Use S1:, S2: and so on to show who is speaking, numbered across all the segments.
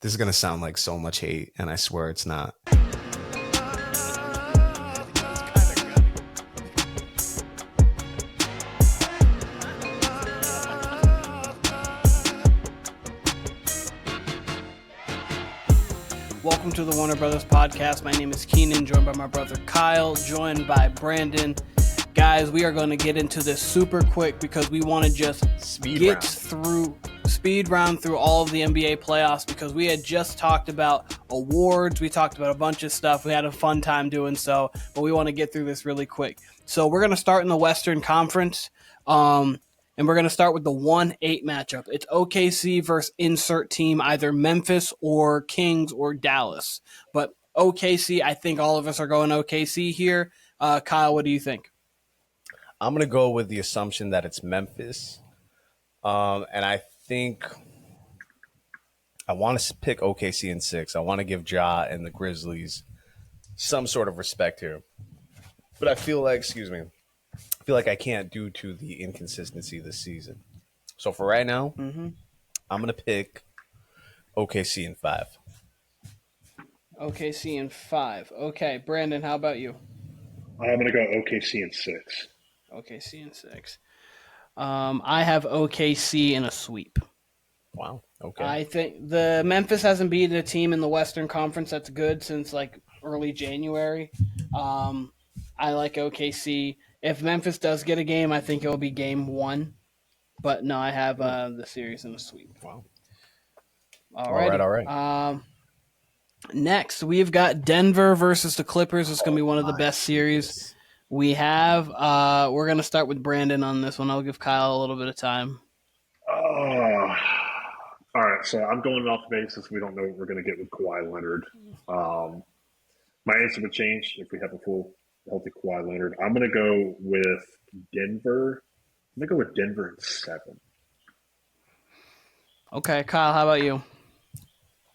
S1: This is going to sound like so much hate, and I swear it's not.
S2: Welcome to the Warner Brothas Podcast. My name is Keenan, joined by my brother Kyle, joined by Brandon. Guys, we are going to get into this super quick because we want to just speed round through all of the NBA playoffs because we had just talked about awards. We talked about a bunch of stuff. We had a fun time doing so, but we want to get through this really quick. So we're going to start in the Western Conference. And we're going to start with the 1-8 matchup. It's OKC versus insert team, either Memphis or Kings or Dallas. But OKC, I think all of us are going OKC here. Kyle, what do you think?
S1: I'm going to go with the assumption that it's Memphis. And I think I want to pick OKC in 6. I want to give Ja and the Grizzlies some sort of respect here. But I feel like, I can't due to the inconsistency this season. So for right now, I'm going to pick OKC in 5.
S2: OKC in 5. Okay, Brandon, how about you?
S3: I'm going to go OKC in 6.
S2: OKC in 6. I have OKC in a sweep.
S1: Wow. Okay.
S2: I think the Memphis hasn't beaten a team in the Western Conference that's good since like early January. I like OKC. If Memphis does get a game, I think it will be game 1. But no, I have the series in a sweep.
S1: Wow.
S2: All
S1: right.
S2: Next, we've got Denver versus the Clippers. It's going to be one of the best series we have. We're going to start with Brandon on this one. I'll give Kyle a little bit of time.
S3: All right, so I'm going off the basis we don't know what we're going to get with Kawhi Leonard. My answer would change if we have a full healthy Kawhi Leonard. I'm going to go with Denver. I'm going to go with Denver in 7.
S2: Okay, Kyle, how about you?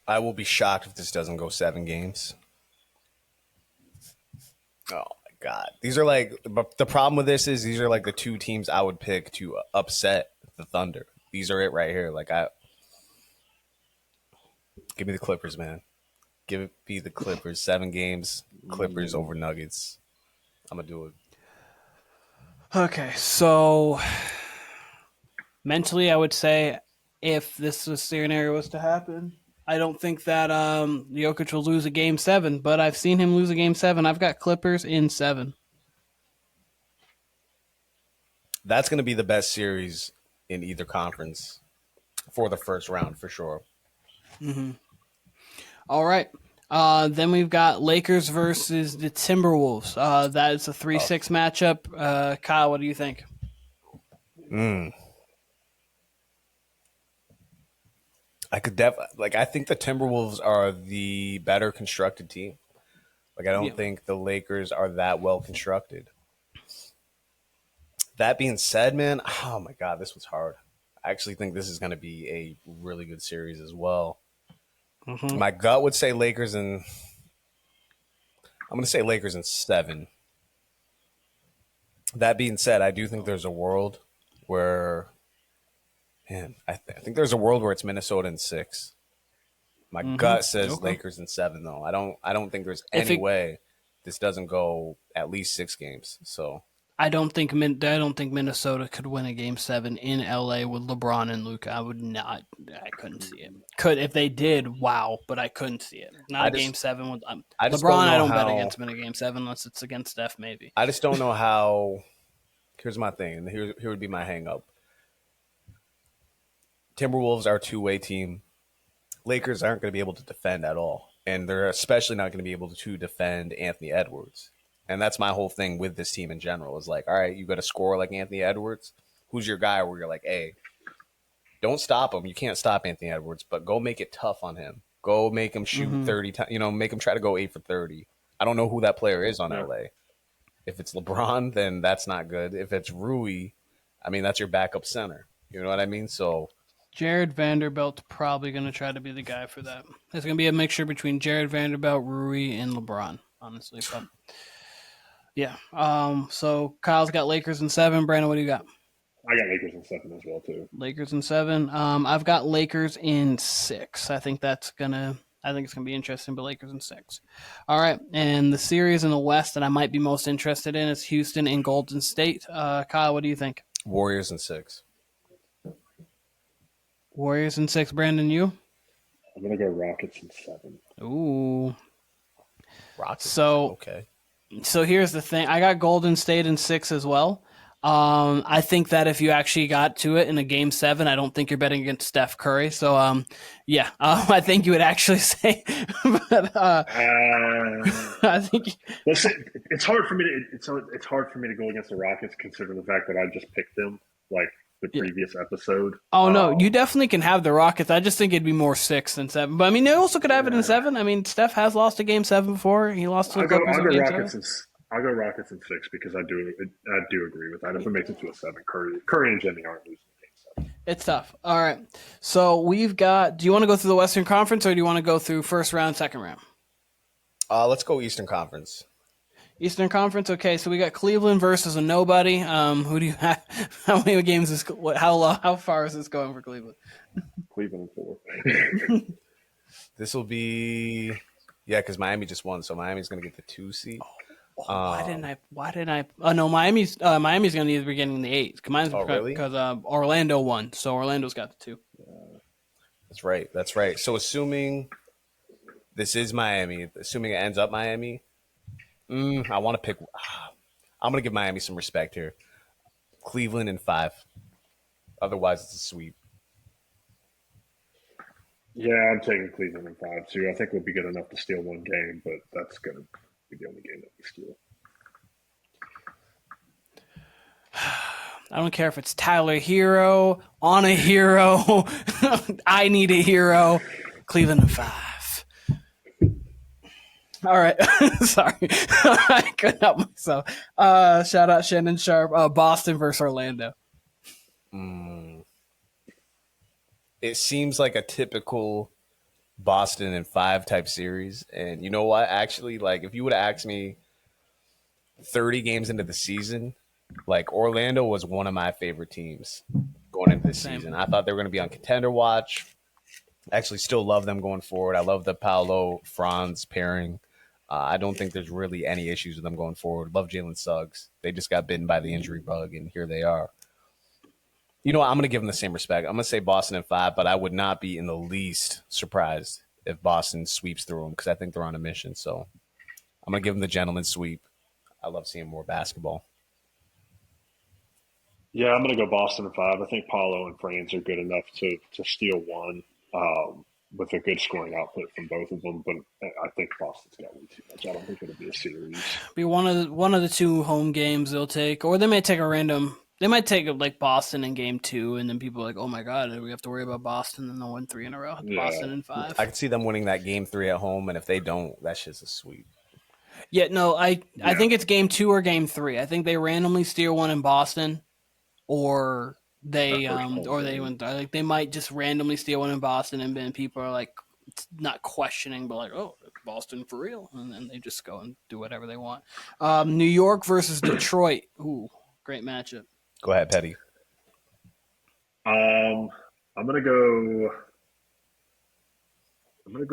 S1: I will be shocked if this doesn't go 7 games. Oh, my God. These are the problem with this is these are like the 2 teams I would pick to upset the Thunder. These are it right here. Give me the Clippers, man. Give me the Clippers. 7 games, Clippers over Nuggets. I'm going to do it.
S2: Okay, so mentally I would say if this scenario was to happen, I don't think that Jokic will lose a Game 7, but I've seen him lose a Game 7. I've got Clippers in 7.
S1: That's going to be the best series in either conference for the first round, for sure.
S2: Mm-hmm. All right. Then we've got Lakers versus the Timberwolves. That is a 3-6 matchup. Kyle, what do you think?
S1: I think the Timberwolves are the better constructed team. I don't think the Lakers are that well constructed. That being said, man, oh my God, this was hard. I actually think this is going to be a really good series as well. Mm-hmm. My gut would say Lakers in. I'm going to say Lakers in 7. That being said, I do think there's a world where, I think there's a world where it's Minnesota in 6. My gut says Lakers in 7, though. I don't think there's any way this doesn't go at least 6 games. So
S2: I don't think Minnesota could win a Game 7 in LA with LeBron and Luka. I couldn't see it. Could if they did, wow, but I couldn't see it. Not a Game 7 with LeBron. I don't bet against him in a Game 7 unless it's against Steph, maybe.
S1: I just don't know how. Here's my thing, and here would be my hang up. Timberwolves are a 2-way team. Lakers aren't going to be able to defend at all, and they're especially not going to be able to defend Anthony Edwards. And that's my whole thing with this team in general is all right, you got to score like Anthony Edwards. Who's your guy where you're like, hey, don't stop him. You can't stop Anthony Edwards, but go make it tough on him. Go make him shoot 30 times. Make him try to go 8 for 30. I don't know who that player is on LA. If it's LeBron, then that's not good. If it's Rui, that's your backup center. You know what I mean? So
S2: Jared Vanderbilt's probably going to try to be the guy for that. It's going to be a mixture between Jared Vanderbilt, Rui, and LeBron, honestly. But yeah. So Kyle's got Lakers in 7. Brandon, what do you got?
S3: I got Lakers in 7 as well too.
S2: Lakers in 7. I've got Lakers in 6. I think it's gonna be interesting, but Lakers in 6. All right, and the series in the West that I might be most interested in is Houston and Golden State. Kyle, what do you think?
S1: Warriors in 6.
S2: Warriors in 6. Brandon, you?
S3: I'm gonna go Rockets in 7.
S2: Ooh.
S1: Rockets.
S2: So
S1: okay.
S2: So here's the thing. I got Golden State in 6 as well. I think that if you actually got to it in a game 7, I don't think you're betting against Steph Curry. So, I think you would actually say, but, I think
S3: listen, it's hard for me to go against the Rockets considering the fact that I just picked them like the previous episode.
S2: Oh no, you definitely can have the Rockets. I just think it'd be more 6 than 7. But I mean, they also could have it in 7. I mean, Steph has lost a game 7 before. He lost to the Clippers in game 7.
S3: I'll go Rockets in 6 because I do agree with that. If it makes it to a 7, Curry and Jimmy aren't losing the game 7.
S2: It's tough. All right. So we've got. Do you want to go through the Western Conference or do you want to go through first round, second round?
S1: Let's go Eastern Conference.
S2: Eastern Conference. Okay, so we got Cleveland versus a nobody. Who do you have? How many games is? How far is this going for Cleveland?
S3: Cleveland in 4.
S1: This will be because Miami just won, so Miami's going to get the 2 seed.
S2: Why didn't I? Oh no, Miami's going to either be getting the 8.
S1: Really?
S2: Because Orlando won, so Orlando's got the 2.
S1: That's right. So assuming this is Miami, assuming it ends up Miami, I want to pick. I'm going to give Miami some respect here. Cleveland in 5. Otherwise, it's a sweep.
S3: Yeah, I'm taking Cleveland in 5 too. I think we'll be good enough to steal one game, but that's going to be the only game that we steal.
S2: I don't care if it's Tyler Hero, on a hero, I need a hero. Cleveland in 5. All right. Sorry. I couldn't help myself. Shout out Shannon Sharp. Boston versus Orlando.
S1: It seems like a typical Boston in 5 type series. And you know what? Actually, like if you would have asked me 30 games into the season, like Orlando was one of my favorite teams going into this season. I thought they were going to be on contender watch. Actually still love them going forward. I love the Paolo-Franz pairing. I don't think there's really any issues with them going forward. Love Jalen Suggs. They just got bitten by the injury bug, and here they are. You know what? I'm going to give them the same respect. I'm going to say Boston in 5, but I would not be in the least surprised if Boston sweeps through them because I think they're on a mission. So I'm going to give them the gentleman's sweep. I love seeing more basketball.
S3: Yeah, I'm going to go Boston in 5. I think Paolo and Franz are good enough to steal one with a good scoring output from both of them. But I think Boston's got way too much. I don't think it'll be a series.
S2: Be one of the 2 home games they'll take, or they may take a random. They might take like Boston in game 2, and then people are like, oh my god, we have to worry about Boston, and they'll win 3 in a row. Yeah. Boston in 5.
S1: I could see them winning that game 3 at home, and if they don't, that's just a sweep.
S2: Yeah, no, I think it's game 2 or game 3. I think they randomly steal one in Boston, or they went like they might just randomly steal one in Boston, and then people are like not questioning, but like, oh, Boston for real, and then they just go and do whatever they want. New York versus Detroit. Ooh, great matchup.
S1: Go ahead, Petty.
S3: I'm gonna go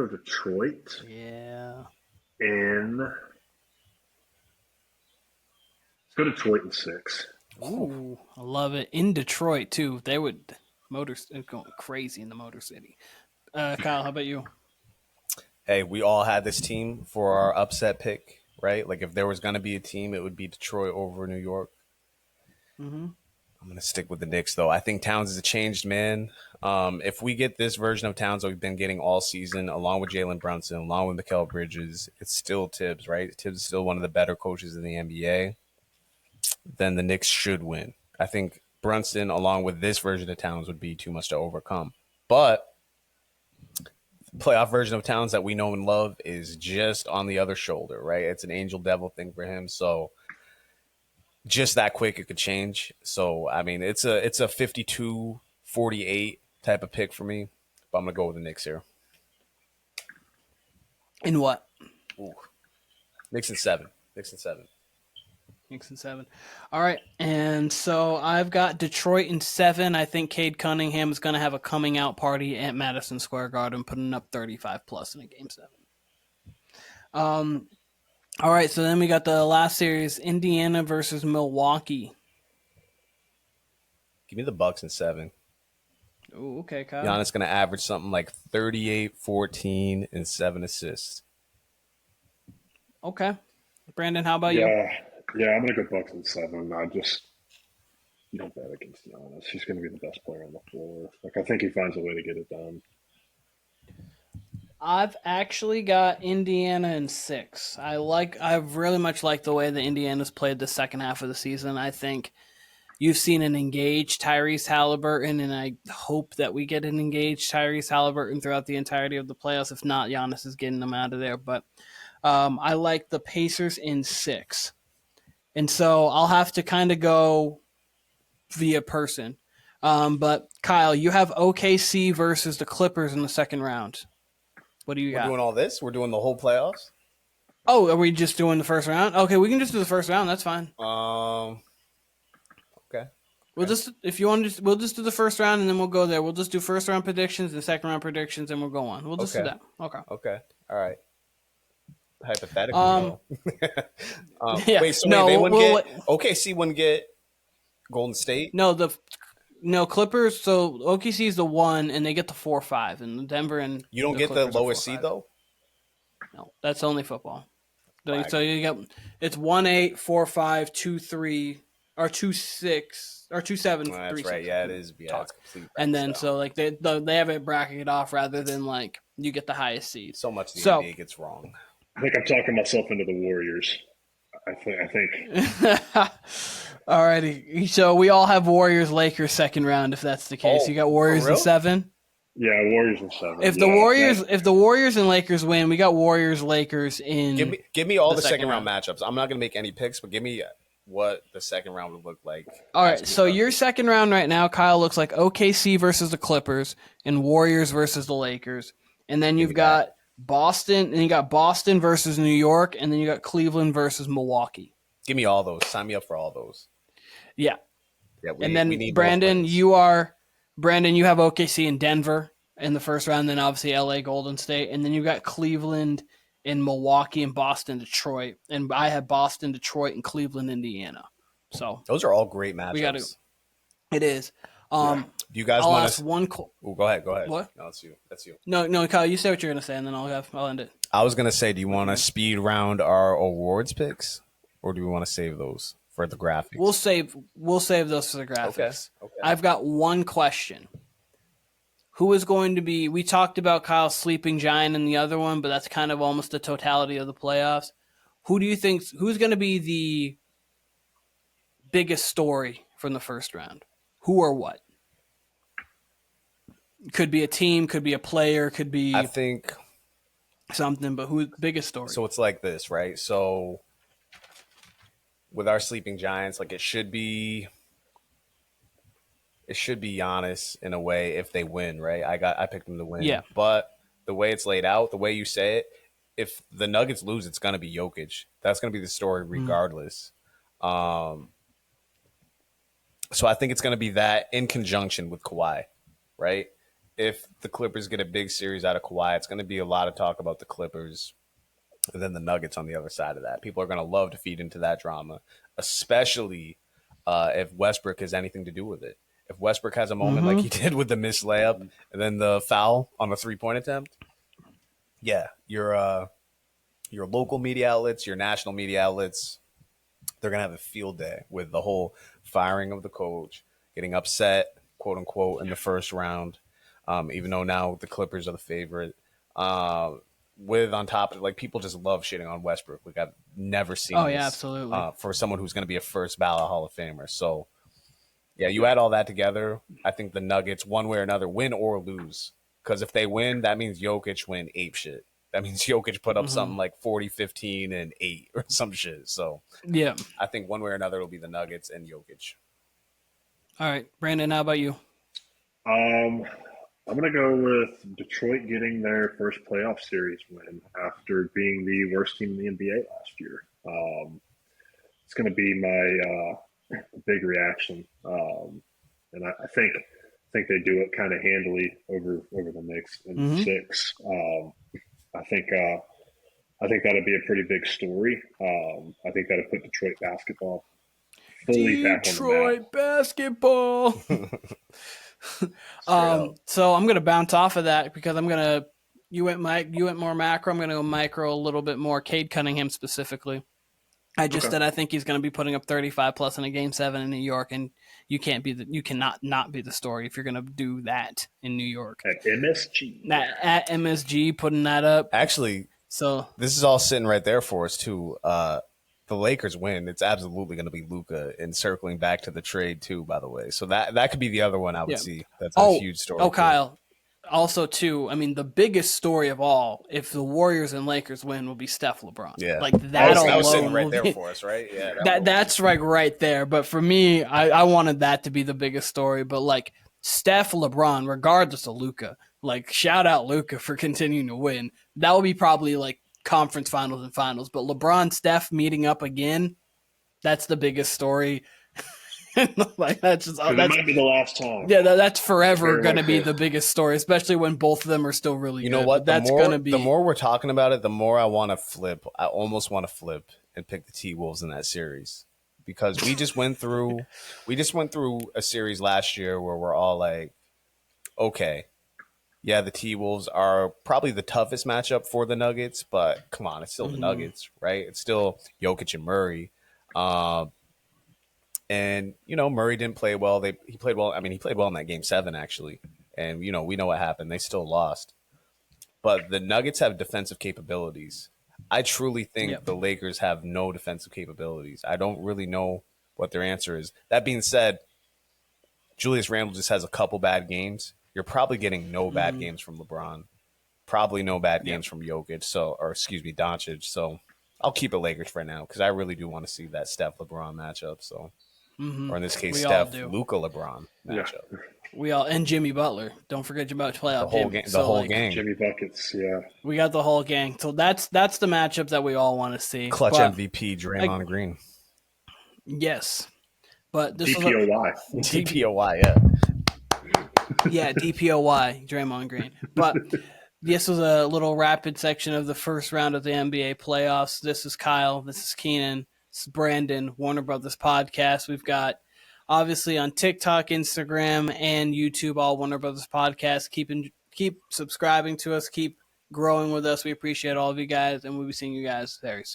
S3: Detroit.
S2: Yeah.
S3: Let's go Detroit in 6.
S2: Ooh, I love it. In Detroit too. They would going crazy in the Motor City. Kyle, how about you?
S1: Hey, we all had this team for our upset pick, right? Like if there was going to be a team, it would be Detroit over New York.
S2: Mm-hmm.
S1: I'm going to stick with the Knicks, though. I think Towns is a changed man. If we get this version of Towns that we've been getting all season, along with Jalen Brunson, along with Mikal Bridges, it's still Tibbs, right? Tibbs is still one of the better coaches in the NBA. Then the Knicks should win. I think Brunson, along with this version of Towns, would be too much to overcome. But the playoff version of Towns that we know and love is just on the other shoulder, right? It's an angel devil thing for him. So just that quick, it could change. So, I mean, it's a 52-48 type of pick for me. But I'm going to go with the Knicks here.
S2: In what?
S1: Ooh. Knicks in 7.
S2: Knicks in 7. All right, and so I've got Detroit in 7. I think Cade Cunningham is going to have a coming out party at Madison Square Garden, putting up 35 plus in a game 7. All right, so then we got the last series, Indiana versus Milwaukee.
S1: Give me the Bucks in 7.
S2: Ooh, okay, Kyle.
S1: Giannis going to average something like 38, 14, and 7 assists.
S2: Okay. Brandon, how about you?
S3: Yeah, I'm going to go Bucks in 7. You don't bet against Giannis. He's going to be the best player on the floor. Like, I think he finds a way to get it done.
S2: I've actually got Indiana in 6. I really much like the way the Indiana's played the second half of the season. I think you've seen an engaged Tyrese Halliburton, and I hope that we get an engaged Tyrese Halliburton throughout the entirety of the playoffs. If not, Giannis is getting them out of there. But I like the Pacers in 6. And so I'll have to kind of go via person. But Kyle, you have OKC versus the Clippers in the second round. What do you got?
S1: We're doing all this? We're doing the whole playoffs?
S2: Oh, are we just doing the first round? Okay, we can just do the first round. That's fine.
S1: Okay.
S2: We'll just, if you want to, we'll just do the first round and then we'll go there. We'll just do first round predictions and second round predictions and we'll go on. We'll just do that. Okay.
S1: Okay. All right. Hypothetically,
S2: yeah.
S1: Wait, so they wouldn't get OKC wouldn't get Golden State?
S2: No, Clippers. So OKC is the 1, and they get the 4-5, and Denver and
S1: you don't get the lowest seed though.
S2: No, that's only football. So you get it's 1-8, 4-5, 2-3, or 2-6, or 2-7.
S1: That's
S2: 3-6.
S1: right. Yeah, it is. Yeah, it's complete.
S2: And then so like they have it bracketed off rather than like you get the highest seed.
S1: So much the NBA gets wrong.
S3: I think I'm talking myself into the Warriors. I think.
S2: Alrighty, so we all have Warriors Lakers second round if that's the case. You got Warriors in 7.
S3: Yeah, Warriors in 7.
S2: If the Warriors and Lakers win, we got Warriors Lakers in.
S1: Give me all the second round matchups. I'm not gonna make any picks, but give me what the second round would look like.
S2: All right, so your second round right now, Kyle, looks like OKC versus the Clippers and Warriors versus the Lakers, and then you've got Boston, and you got Boston versus New York, and then you got Cleveland versus Milwaukee.
S1: Give me all those. Sign me up for all those.
S2: Yeah.
S1: And
S2: then Brandon, you have OKC and Denver in the first round, then obviously LA Golden State, and then you've got Cleveland and Milwaukee and Boston, Detroit, and I have Boston, Detroit, and Cleveland, Indiana. So
S1: those are all great matchups.
S2: It is.
S1: Do you guys want to? Go ahead.
S2: What?
S1: No, that's you.
S2: No, Kyle, you say what you're gonna say, and then I'll end it.
S1: I was gonna say, do you want to speed round our awards picks, or do we want to save those for the graphics?
S2: We'll save those for the graphics.
S1: Okay.
S2: I've got one question. Who is going to be? We talked about Kyle sleeping giant in the other one, but that's kind of almost the totality of the playoffs. Who do you think? Who's going to be the biggest story from the first round? Who or what? Could be a team, could be a player, could be.
S1: I think
S2: something, but who's biggest story?
S1: So it's like this, right? So with our sleeping giants, like it should be Giannis in a way if they win, right? I picked them to win.
S2: Yeah.
S1: But the way it's laid out, the way you say it, if the Nuggets lose, it's gonna be Jokic. That's gonna be the story regardless. So I think it's gonna be that in conjunction with Kawhi, right? If the Clippers get a big series out of Kawhi, it's going to be a lot of talk about the Clippers and then the Nuggets on the other side of that. People are going to love to feed into that drama, especially if Westbrook has anything to do with it. If Westbrook has a moment like he did with the missed layup and then the foul on the 3-point attempt, yeah, your local media outlets, your national media outlets, they're going to have a field day with the whole firing of the coach, getting upset, quote unquote, in the first round. Even though now the Clippers are the favorite, with on top of it, like people just love shitting on Westbrook. Like I've never seen.
S2: Oh yeah, absolutely.
S1: For someone who's going to be a first ballot Hall of Famer. So yeah, you add all that together. I think the Nuggets, one way or another, win or lose. Because if they win, that means Jokic win ape shit. That means Jokic put up something like 40, 15, and 8 or some shit. So
S2: yeah,
S1: I think one way or another it'll be the Nuggets and Jokic.
S2: All right, Brandon, how about you?
S3: I'm going to go with Detroit getting their first playoff series win after being the worst team in the NBA last year. it's going to be my big reaction, and I think they do it kind of handily over the Knicks in 6. I think that'd be a pretty big story. I think that'd put Detroit basketball fully back on the map.
S2: Detroit basketball. So I'm gonna bounce off of that because you went more macro. I'm gonna go micro a little bit more. Cade Cunningham specifically. I just said I think he's going to be putting up 35 plus in a Game 7 in New York, and you cannot not be the story if you're going to do that in New York.
S3: At MSG.
S2: At MSG, putting that up.
S1: Actually, so this is all sitting right there for us too. The Lakers win. It's absolutely going to be Luka, and circling back to the trade too. By the way, so that could be the other one I would see. That's a huge story.
S2: Oh, Kyle. Also, too, I mean, the biggest story of all, if the Warriors and Lakers win, will be Steph LeBron.
S1: Yeah,
S2: like that alone.
S1: That was sitting right there for us, right? Yeah,
S2: that's like right there. But for me, I wanted that to be the biggest story. But like Steph LeBron, regardless of Luka, like shout out Luka for continuing to win. That will be probably like conference finals and finals. But LeBron, Steph meeting up again, that's the biggest story. Like that
S3: might be the last time.
S2: Yeah, that's forever going to be the biggest story, especially when both of them are still really good.
S1: You know what?
S2: That's going to be
S1: the more we're talking about it, the more I want to flip. I almost want to flip and pick the T-Wolves in that series because we just went through a series last year where we're all like, okay, yeah, the T-Wolves are probably the toughest matchup for the Nuggets, but come on, it's still the Nuggets, right? It's still Jokic and Murray. And, Murray didn't play well. He played well. I mean, he played well in that Game 7, actually. And, we know what happened. They still lost. But the Nuggets have defensive capabilities. I truly think the Lakers have no defensive capabilities. I don't really know what their answer is. That being said, Julius Randle just has a couple bad games. You're probably getting no bad games from LeBron. Probably no bad games from Jokic. Doncic. So I'll keep it Lakers for now because I really do want to see that Steph-LeBron matchup. So. Or in this case, Steph, Luka, LeBron matchup.
S2: We all and Jimmy Butler. Don't forget about playoff
S1: the whole gang.
S3: Jimmy buckets, yeah.
S2: We got the whole gang. So that's the matchup that we all want to see.
S1: Clutch MVP Draymond Green.
S2: Yes, but this
S3: DPOY.
S1: DPOY, yeah.
S2: Yeah, DPOY Draymond Green. But this was a little rapid section of the first round of the NBA playoffs. This is Kyle. This is Keenan. It's Brandon, Warner Brothas Podcast. We've got, obviously, on TikTok, Instagram, and YouTube, all Warner Brothas Podcast. Keep subscribing to us. Keep growing with us. We appreciate all of you guys, and we'll be seeing you guys very soon.